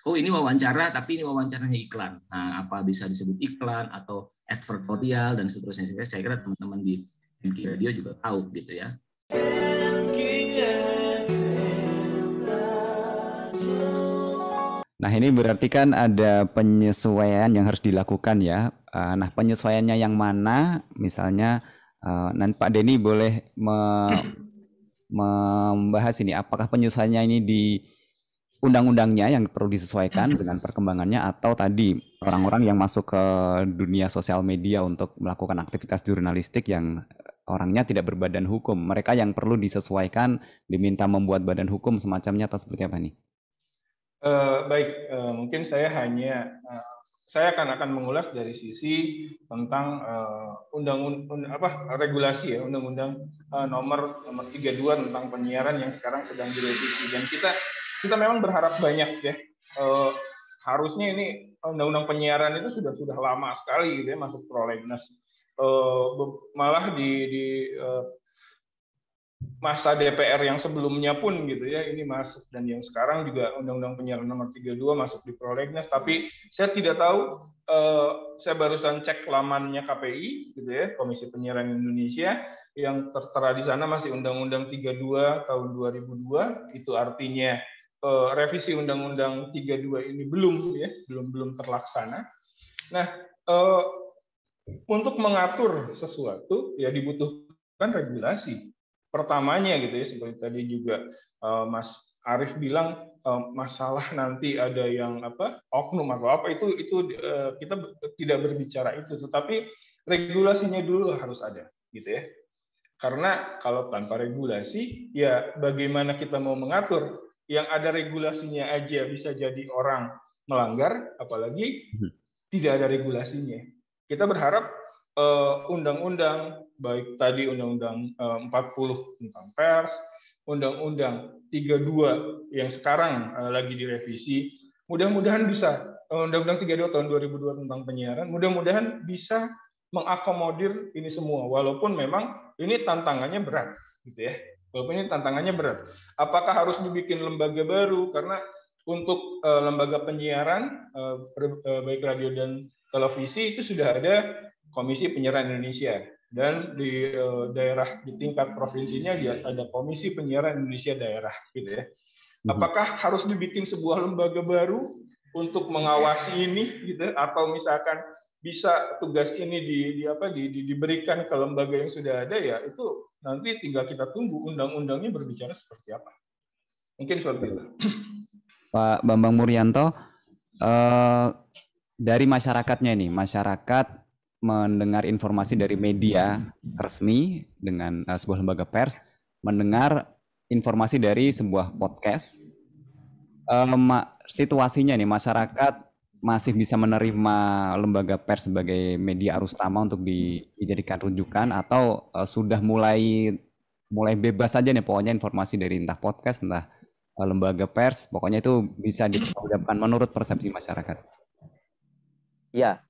oh ini wawancara tapi ini wawancaranya iklan. Nah, apa bisa disebut iklan atau advertorial dan seterusnya. Saya kira teman-teman di MK Radio juga tahu gitu ya. Nah, ini berarti kan ada penyesuaian yang harus dilakukan ya. Nah, penyesuaiannya yang mana? Misalnya, nanti Pak Denny boleh membahas ini. Apakah penyesuaiannya ini di undang-undangnya yang perlu disesuaikan dengan perkembangannya, atau tadi orang-orang yang masuk ke dunia sosial media untuk melakukan aktivitas jurnalistik yang orangnya tidak berbadan hukum, mereka yang perlu disesuaikan, diminta membuat badan hukum semacamnya, atau seperti apa nih? Baik, mungkin saya saya akan mengulas dari sisi tentang regulasi ya, Undang-Undang nomor 32 tentang penyiaran yang sekarang sedang direvisi, dan kita memang berharap banyak ya. Harusnya ini Undang-Undang penyiaran itu sudah lama sekali gitu ya masuk prolegnas. Malah di masa DPR yang sebelumnya pun gitu ya ini masuk, dan yang sekarang juga Undang-Undang Penyiaran nomor 32 masuk di prolegnas, tapi saya tidak tahu, saya barusan cek lamannya KPI gitu ya, Komisi Penyiaran Indonesia, yang tertera di sana masih Undang-Undang 32 tahun 2002, itu artinya revisi Undang-Undang 32 ini belum terlaksana. Nah, untuk mengatur sesuatu ya dibutuhkan regulasi. Pertamanya gitu ya, seperti tadi juga Mas Arief bilang, masalah nanti ada yang oknum atau apa, itu kita tidak berbicara itu, tetapi regulasinya dulu harus ada gitu ya. Karena kalau tanpa regulasi ya bagaimana kita mau mengatur, yang ada regulasinya aja bisa jadi orang melanggar, apalagi tidak ada regulasinya. Kita berharap undang-undang, baik tadi Undang-Undang 40 tentang pers, Undang-Undang 32 yang sekarang lagi direvisi, mudah-mudahan bisa, Undang-Undang 32 tahun 2002 tentang penyiaran, mudah-mudahan bisa mengakomodir ini semua, walaupun memang ini tantangannya berat, gitu ya. Walaupun ini tantangannya berat. Apakah harus dibikin lembaga baru? Karena untuk lembaga penyiaran, baik radio dan televisi, itu sudah ada Komisi Penyiaran Indonesia, dan di daerah di tingkat provinsinya ada Komisi Penyiaran Indonesia daerah gitu ya. Apakah harus dibikin sebuah lembaga baru untuk mengawasi ini gitu, atau misalkan bisa tugas ini diberikan ke lembaga yang sudah ada, ya itu nanti tinggal kita tunggu undang-undangnya berbicara seperti apa. Mungkin seperti itu. Pak Bambang Murianto, dari masyarakatnya ini, masyarakat mendengar informasi dari media resmi dengan sebuah lembaga pers, mendengar informasi dari sebuah podcast, situasinya nih, masyarakat masih bisa menerima lembaga pers sebagai media arus utama untuk dijadikan rujukan, atau sudah mulai bebas saja nih pokoknya informasi dari entah podcast, entah lembaga pers, pokoknya itu bisa dipertanggungjawabkan menurut persepsi masyarakat? Ya,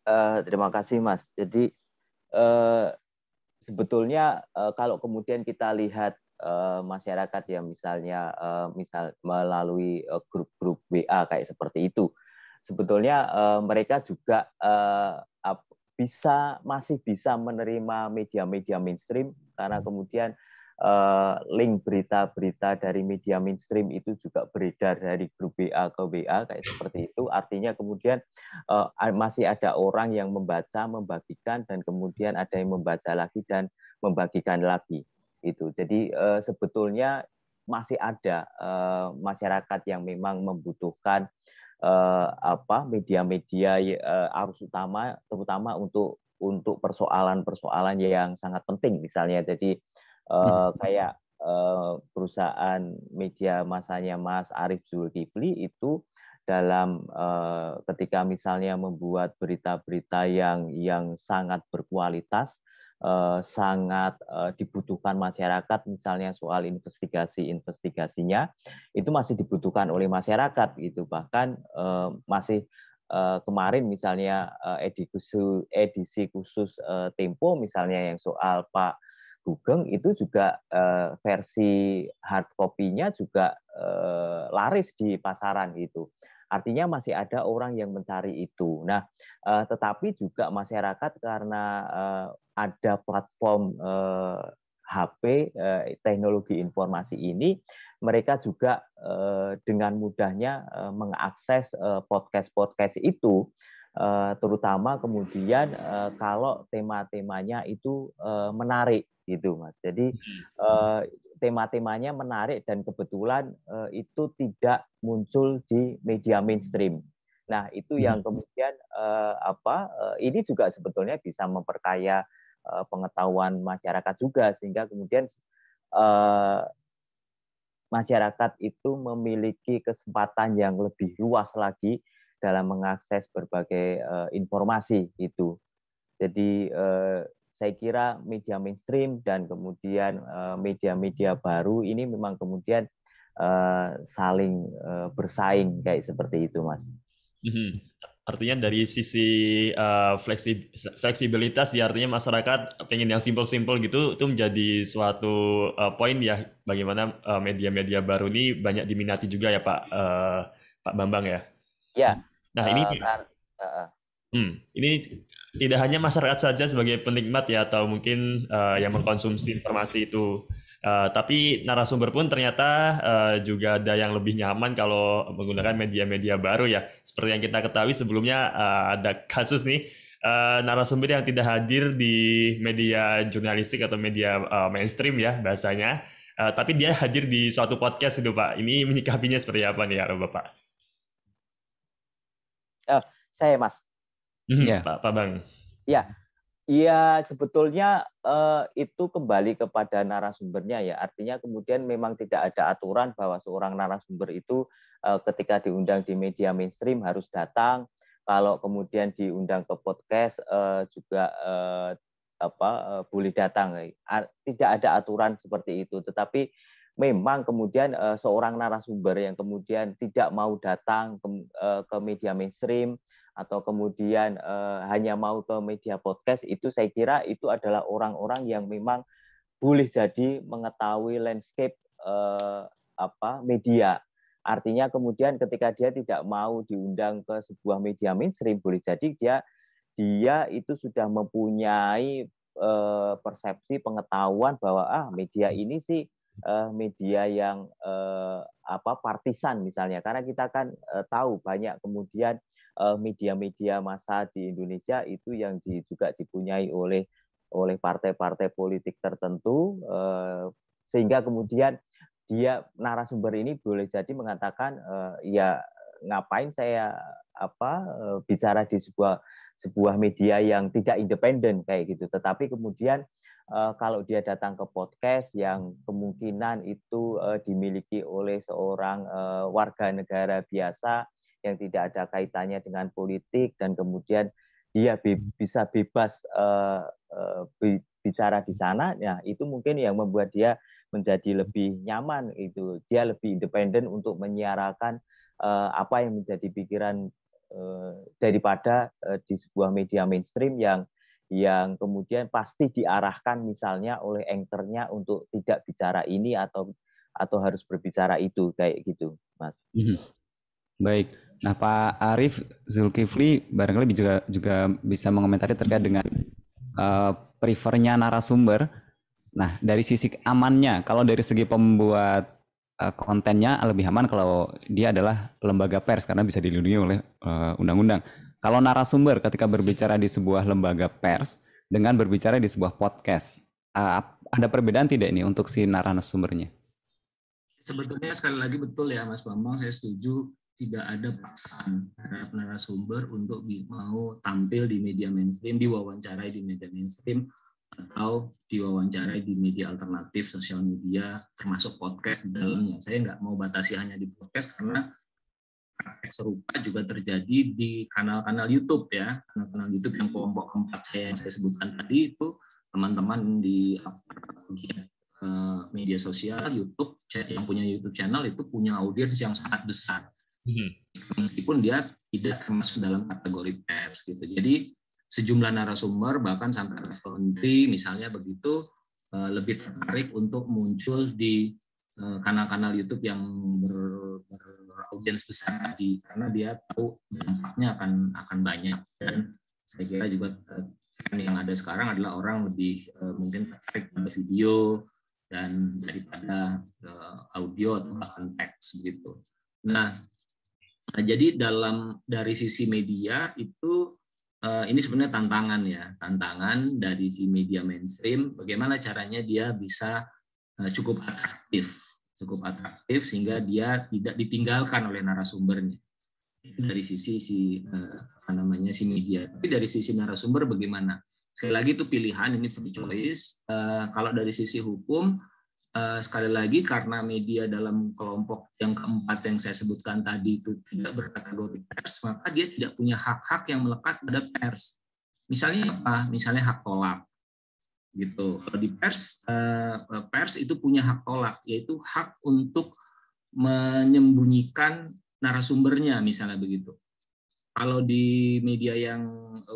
terima kasih Mas. Jadi sebetulnya kalau kemudian kita lihat masyarakat yang misalnya melalui grup-grup WA kayak seperti itu, sebetulnya mereka juga masih bisa menerima media-media mainstream, karena kemudian link berita-berita dari media mainstream itu juga beredar dari grup WA ke WA kayak seperti itu. Artinya kemudian masih ada orang yang membaca, membagikan, dan kemudian ada yang membaca lagi dan membagikan lagi. Itu. Jadi sebetulnya masih ada masyarakat yang memang membutuhkan media-media arus utama, terutama untuk persoalan-persoalan yang sangat penting, misalnya jadi kayak perusahaan media masanya Mas Arief Zulkifli itu dalam ketika misalnya membuat berita-berita yang sangat berkualitas, sangat dibutuhkan masyarakat, misalnya soal investigasinya itu masih dibutuhkan oleh masyarakat gitu. Bahkan masih kemarin misalnya edisi khusus Tempo misalnya yang soal Pak Sugeng itu juga versi hard copy-nya juga laris di pasaran gitu. Artinya masih ada orang yang mencari itu. Nah, tetapi juga masyarakat karena ada platform HP, teknologi informasi ini, mereka juga dengan mudahnya mengakses podcast-podcast itu, terutama kemudian kalau tema-temanya itu menarik gitu, Mas. Jadi tema-temanya menarik dan kebetulan itu tidak muncul di media mainstream. Nah, itu yang kemudian ini juga sebetulnya bisa memperkaya pengetahuan masyarakat juga, sehingga kemudian masyarakat itu memiliki kesempatan yang lebih luas lagi dalam mengakses berbagai informasi itu. Jadi saya kira media mainstream dan kemudian media-media baru ini memang kemudian saling bersaing kayak seperti itu, Mas. Artinya dari sisi fleksibilitas ya, artinya masyarakat pengen yang simple-simple gitu, itu menjadi suatu poin ya, bagaimana media-media baru ini banyak diminati juga ya Pak Bambang ya. Ya. Nah ini tidak hanya masyarakat saja sebagai penikmat ya, atau mungkin yang mengkonsumsi informasi itu. Tapi narasumber pun ternyata juga ada yang lebih nyaman kalau menggunakan media-media baru ya. Seperti yang kita ketahui sebelumnya ada kasus nih, narasumber yang tidak hadir di media jurnalistik atau media mainstream ya bahasanya, tapi dia hadir di suatu podcast itu Pak. Ini menyikapinya seperti apa nih ya Bapak? Saya Mas. Pak Bang. Ya. Iya, sebetulnya itu kembali kepada narasumbernya ya. Artinya kemudian memang tidak ada aturan bahwa seorang narasumber itu ketika diundang di media mainstream harus datang. Kalau kemudian diundang ke podcast juga boleh datang. Tidak ada aturan seperti itu. Tetapi memang kemudian seorang narasumber yang kemudian tidak mau datang ke media mainstream atau kemudian hanya mau ke media podcast, itu saya kira itu adalah orang-orang yang memang boleh jadi mengetahui landscape media. Artinya kemudian ketika dia tidak mau diundang ke sebuah media mainstream, boleh jadi dia itu sudah mempunyai persepsi pengetahuan bahwa media ini sih media yang partisan misalnya, karena kita kan tahu banyak kemudian media-media massa di Indonesia itu yang juga dipunyai oleh partai-partai politik tertentu, sehingga kemudian narasumber ini boleh jadi mengatakan ya ngapain saya bicara di sebuah media yang tidak independen kayak gitu. Tetapi kemudian kalau dia datang ke podcast yang kemungkinan itu dimiliki oleh seorang warga negara biasa yang tidak ada kaitannya dengan politik, dan kemudian dia bisa bebas bicara di sana, ya itu mungkin yang membuat dia menjadi lebih nyaman, itu dia lebih independen untuk menyiarakan apa yang menjadi pikiran daripada di sebuah media mainstream yang kemudian pasti diarahkan misalnya oleh anchor-nya untuk tidak bicara ini atau harus berbicara itu kayak gitu, Mas. Baik. Nah, Pak Arief Zulkifli barangkali juga bisa mengomentari terkait dengan prefernya narasumber. Nah, dari sisi amannya, kalau dari segi pembuat kontennya lebih aman kalau dia adalah lembaga pers karena bisa dilindungi oleh undang-undang. Kalau narasumber ketika berbicara di sebuah lembaga pers dengan berbicara di sebuah podcast, ada perbedaan tidak ini untuk si narasumbernya? Sebetulnya sekali lagi betul ya Mas Bambang, saya setuju. Tidak ada paksaan terhadap narasumber untuk mau tampil di media mainstream, diwawancarai di media mainstream, atau diwawancarai di media alternatif, sosial media, termasuk podcast di dalamnya. Saya nggak mau batasi hanya di podcast, karena praktek serupa juga terjadi di kanal-kanal YouTube ya, kanal-kanal YouTube yang kelompok keempat yang saya sebutkan tadi itu, teman-teman di media sosial, YouTube, yang punya YouTube channel itu punya audiens yang sangat besar. Meskipun dia tidak termasuk dalam kategori pers gitu. Jadi sejumlah narasumber bahkan sampai level menteri misalnya begitu lebih tertarik untuk muncul di kanal-kanal YouTube yang audiens besar tadi, karena dia tahu dampaknya akan banyak. Dan saya kira juga yang ada sekarang adalah orang lebih mungkin tertarik pada video dan daripada audio atau bahkan teks begitu. Nah, jadi dari sisi media itu ini sebenarnya tantangan dari si media mainstream, bagaimana caranya dia bisa cukup atraktif sehingga dia tidak ditinggalkan oleh narasumbernya. Itu dari sisi si media. Tapi dari sisi narasumber bagaimana? Sekali lagi itu pilihan, ini free choice. Kalau dari sisi hukum, sekali lagi karena media dalam kelompok yang keempat yang saya sebutkan tadi itu tidak berkategori pers, maka dia tidak punya hak-hak yang melekat pada pers. Misalnya apa? Misalnya hak tolak. Gitu. Kalau di pers itu punya hak tolak, yaitu hak untuk menyembunyikan narasumbernya, misalnya begitu. Kalau di media yang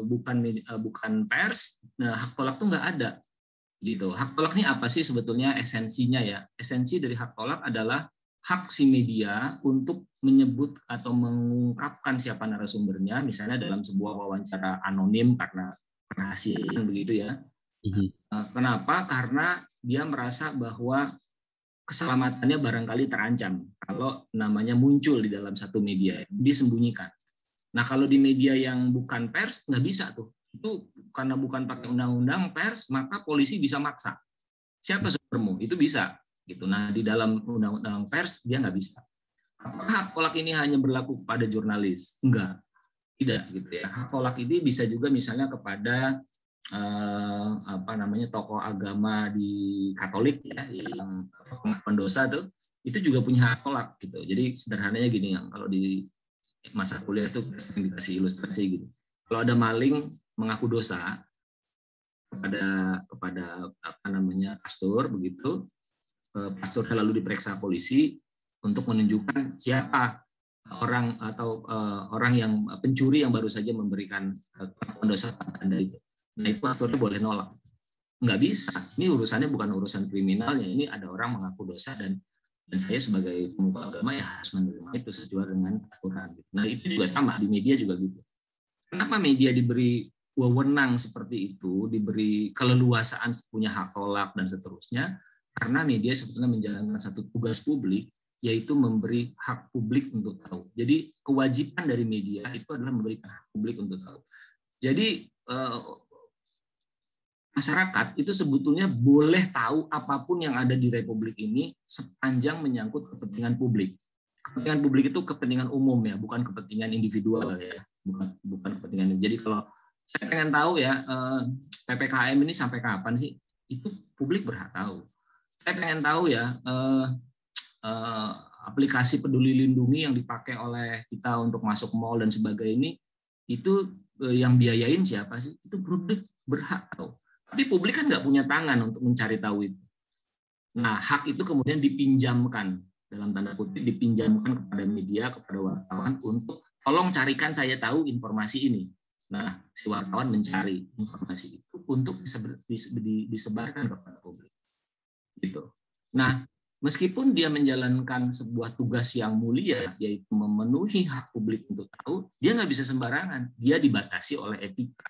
bukan pers, hak tolak itu nggak ada. Gitu. Hak tolak ini apa sih sebetulnya esensinya ya? Esensi dari hak tolak adalah hak si media untuk menyebut atau mengungkapkan siapa narasumbernya, misalnya dalam sebuah wawancara anonim karena kerahasiaan begitu ya. Kenapa? Karena dia merasa bahwa keselamatannya barangkali terancam kalau namanya muncul di dalam satu media, dia sembunyikan. Nah, kalau di media yang bukan pers nggak bisa tuh. Itu karena bukan pakai undang-undang pers, maka polisi bisa maksa. Siapa sumbermu? Itu bisa. Gitu. Nah, di dalam undang-undang pers dia nggak bisa. Apakah hak tolak ini hanya berlaku kepada jurnalis? Enggak, tidak gitu ya. Hak tolak ini bisa juga misalnya kepada tokoh agama di Katolik ya, yang pengakuan dosa tuh, itu juga punya hak tolak gitu. Jadi sederhananya gini, yang kalau di masa kuliah itu sering dikasih ilustrasi gitu. Kalau ada maling mengaku dosa kepada pastor begitu, pastornya lalu diperiksa polisi untuk menunjukkan siapa orang yang pencuri yang baru saja memberikan pengakuan dosa pada Anda itu. Nah, itu pastornya boleh nolak. Nggak bisa. Ini urusannya bukan urusan kriminalnya. Ini ada orang mengaku dosa dan saya sebagai pemuka agama ya harus menerima itu sesuai dengan aturan. Nah, itu juga sama di media juga gitu. Kenapa media diberi wewenang seperti itu, diberi keleluasaan punya hak tolak dan seterusnya? Karena media sebetulnya menjalankan satu tugas publik, yaitu memberi hak publik untuk tahu. Jadi kewajiban dari media itu adalah memberikan hak publik untuk tahu. Jadi masyarakat itu sebetulnya boleh tahu apapun yang ada di Republik ini sepanjang menyangkut kepentingan publik. Kepentingan publik itu kepentingan umum ya, bukan kepentingan individual ya, bukan kepentingan. Jadi kalau saya pengen tahu ya PPKM ini sampai kapan sih, itu publik berhak tahu. Saya pengen tahu ya aplikasi Peduli Lindungi yang dipakai oleh kita untuk masuk mall dan sebagainya ini, itu yang biayain siapa sih? Itu publik berhak tahu. Tapi publik kan nggak punya tangan untuk mencari tahu itu. Nah, hak itu kemudian dipinjamkan, dalam tanda kutip dipinjamkan kepada media, kepada wartawan untuk tolong carikan saya tahu informasi ini. Nah, si wartawan mencari informasi itu untuk disebarkan kepada publik. Gitu. Nah, meskipun dia menjalankan sebuah tugas yang mulia, yaitu memenuhi hak publik untuk tahu, dia nggak bisa sembarangan. Dia dibatasi oleh etika.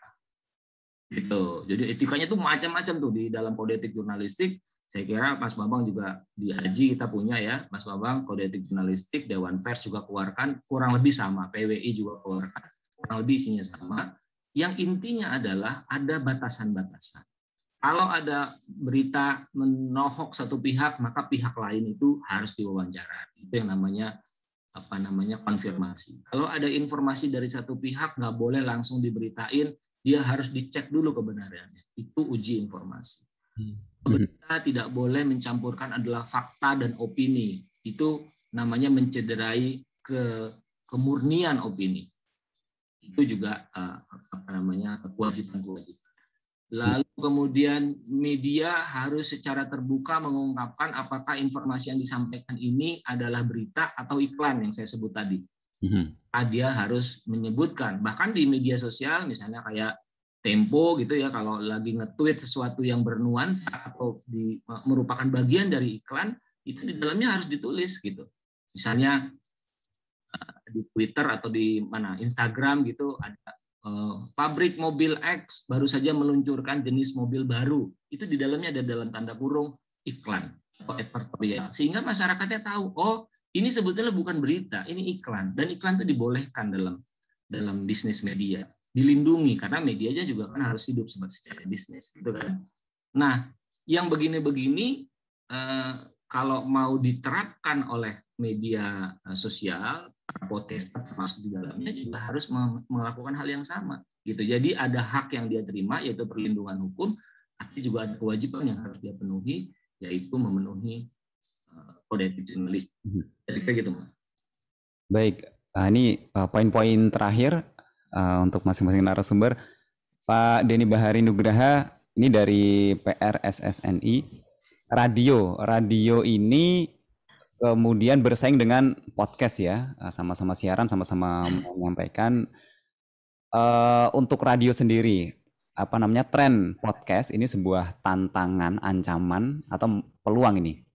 Gitu. Jadi etikanya tuh macam-macam tuh di dalam kode etik jurnalistik. Saya kira Mas Bambang juga di AJI kita punya ya, Mas Bambang, kode etik jurnalistik, Dewan Pers juga keluarkan, kurang lebih sama, PWI juga keluarkan, kurang lebih isinya sama. Yang intinya adalah ada batasan-batasan. Kalau ada berita menohok satu pihak, maka pihak lain itu harus diwawancara. Itu yang namanya konfirmasi. Kalau ada informasi dari satu pihak, nggak boleh langsung diberitain, dia harus dicek dulu kebenarannya. Itu uji informasi. Berita tidak boleh mencampurkan adalah fakta dan opini. Itu namanya mencederai kemurnian opini. Itu juga kewajiban. Lalu kemudian media harus secara terbuka mengungkapkan apakah informasi yang disampaikan ini adalah berita atau iklan yang saya sebut tadi. Dia harus menyebutkan, bahkan di media sosial misalnya kayak Tempo gitu ya, kalau lagi nge-tweet sesuatu yang bernuansa atau merupakan bagian dari iklan, itu di dalamnya harus ditulis gitu. Misalnya di Twitter atau di mana Instagram gitu ada pabrik mobil X baru saja meluncurkan jenis mobil baru, itu di dalamnya ada dalam tanda kurung iklan atau advertorial, sehingga masyarakatnya tahu, oh ini sebetulnya bukan berita, ini iklan, dan iklan itu dibolehkan dalam bisnis media, dilindungi karena medianya juga kan harus hidup secara bisnis, gitu kan. Nah, yang begini-begini kalau mau diterapkan oleh media sosial, podcaster termasuk di dalamnya juga harus melakukan hal yang sama gitu. Jadi ada hak yang dia terima yaitu perlindungan hukum, tapi juga ada kewajiban yang harus dia penuhi yaitu memenuhi kode etik jurnalis. Jadi kayak gitu, Mas. Baik, ini poin-poin terakhir untuk masing-masing narasumber. Pak Denny Bahari Nugraha, ini dari PRSSNI. Radio ini kemudian bersaing dengan podcast ya, sama-sama siaran, sama-sama menyampaikan. Untuk radio sendiri, apa namanya, tren podcast ini sebuah tantangan, ancaman, atau peluang ini?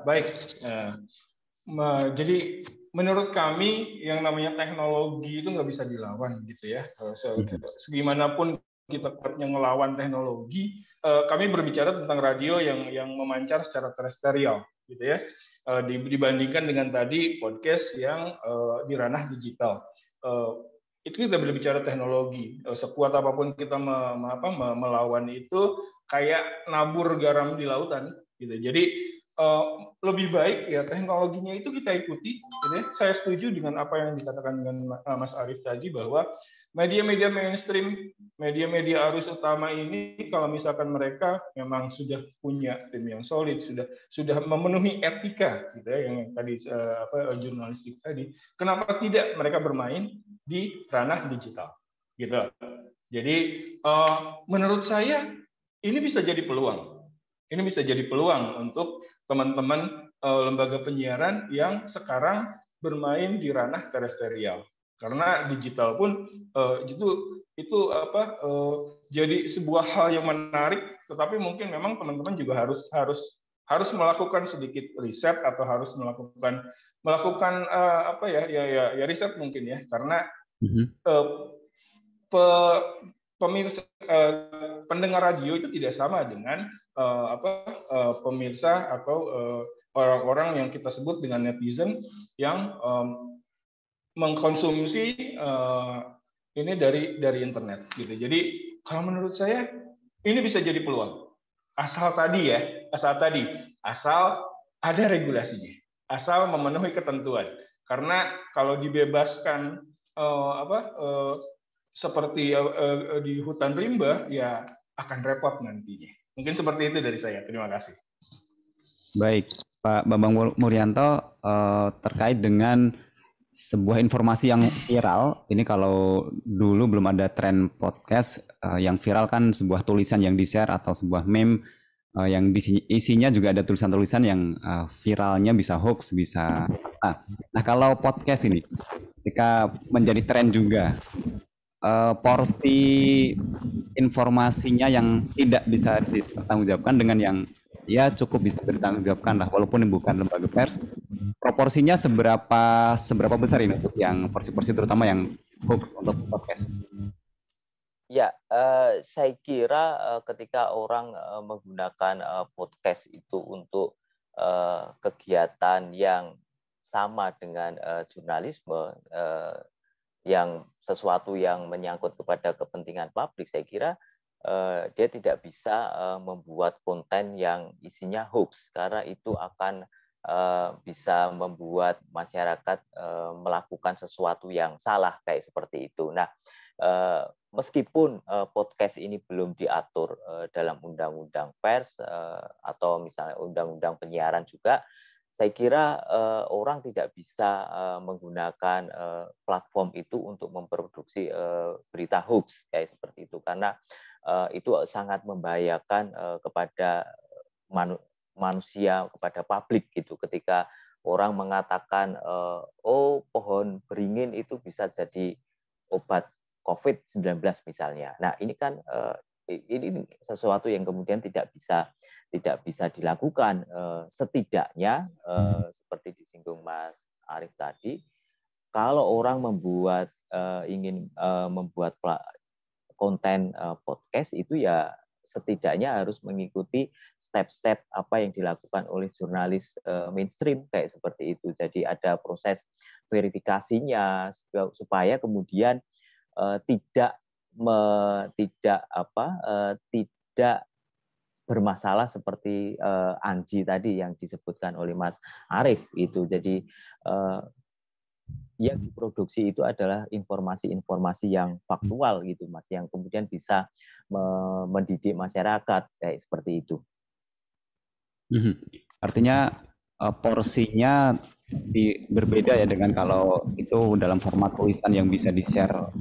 Baik, jadi menurut kami yang namanya teknologi itu nggak bisa dilawan gitu ya. Segimanapun kita kuatnya ngelawan teknologi, kami berbicara tentang radio yang memancar secara terestrial gitu ya, dibandingkan dengan tadi podcast yang di ranah digital. Itu kita berbicara teknologi. Sekuat apapun kita melawan itu kayak nabur garam di lautan gitu. Jadi lebih baik ya teknologinya itu kita ikuti. Gitu ya. Saya setuju dengan apa yang dikatakan dengan Mas Arief tadi bahwa media-media mainstream, media-media arus utama ini kalau misalkan mereka memang sudah punya tim yang solid, sudah memenuhi etika gitu ya, yang tadi jurnalistik tadi, kenapa tidak mereka bermain di ranah digital gitu. Jadi menurut saya ini bisa jadi peluang. Ini bisa jadi peluang untuk teman-teman lembaga penyiaran yang sekarang bermain di ranah terestrial. Karena digital pun itu jadi sebuah hal yang menarik, tetapi mungkin memang teman-teman juga harus melakukan sedikit riset atau harus melakukan riset mungkin ya, karena pemirsa pendengar radio itu tidak sama dengan pemirsa atau orang-orang yang kita sebut dengan netizen yang mengkonsumsi ini dari internet gitu. Jadi kalau menurut saya ini bisa jadi peluang. Asal ada regulasinya, asal memenuhi ketentuan. Karena kalau dibebaskan seperti di hutan rimba, ya akan repot nantinya. Mungkin seperti itu dari saya. Terima kasih. Baik, Pak Bambang Muryanto, terkait dengan sebuah informasi yang viral, ini kalau dulu belum ada tren podcast, yang viral kan sebuah tulisan yang di-share atau sebuah meme yang isinya juga ada tulisan-tulisan yang viralnya bisa hoax, bisa. Nah, kalau podcast ini, ketika menjadi tren juga, porsi informasinya yang tidak bisa dipertanggungjawabkan dengan yang ya cukup bisa dipertanggungjawabkan lah, walaupun bukan lembaga pers, proporsinya seberapa besar ini untuk yang porsi-porsi terutama yang hoax untuk podcast? Ya, saya kira ketika orang menggunakan podcast itu untuk kegiatan yang sama dengan jurnalisme, yang sesuatu yang menyangkut kepada kepentingan publik, saya kira dia tidak bisa membuat konten yang isinya hoax, karena itu akan bisa membuat masyarakat melakukan sesuatu yang salah kayak seperti itu. Nah, meskipun podcast ini belum diatur dalam undang-undang pers atau misalnya undang-undang penyiaran juga, saya kira orang tidak bisa menggunakan platform itu untuk memproduksi berita hoax kayak seperti itu, karena itu sangat membahayakan kepada manusia, kepada publik gitu. Ketika orang mengatakan pohon beringin itu bisa jadi obat COVID-19 misalnya. Nah, ini kan ini sesuatu yang kemudian tidak bisa dilakukan. Setidaknya seperti disinggung Mas Arief tadi, kalau orang ingin membuat konten podcast itu ya setidaknya harus mengikuti step-step apa yang dilakukan oleh jurnalis mainstream kayak seperti itu. Jadi ada proses verifikasinya supaya kemudian tidak bermasalah seperti Anji tadi yang disebutkan oleh Mas Arief itu. Jadi yang diproduksi itu adalah informasi-informasi yang faktual gitu Mas, yang kemudian bisa mendidik masyarakat kayak seperti itu. Artinya porsinya berbeda ya dengan kalau itu dalam format tulisan yang bisa di-share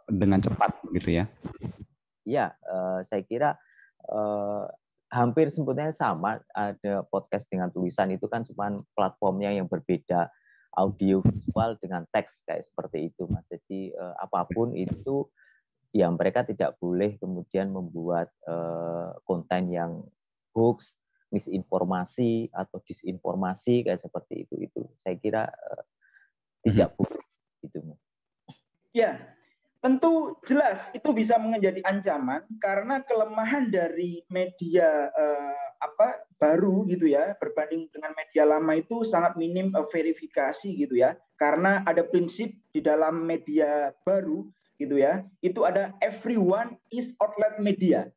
dengan cepat gitu ya. Iya, saya kira hampir sebetulnya sama. Ada podcast dengan tulisan itu kan cuma platformnya yang berbeda, audio visual dengan teks kayak seperti itu Mas. Jadi apapun itu ya mereka tidak boleh kemudian membuat konten yang hoax, misinformasi atau disinformasi kayak seperti itu. Itu saya kira tidak boleh itu. Ya, tentu jelas itu bisa menjadi ancaman karena kelemahan dari media baru gitu ya, berbanding dengan media lama itu sangat minim verifikasi gitu ya, karena ada prinsip di dalam media baru gitu ya, itu ada everyone is outlet media.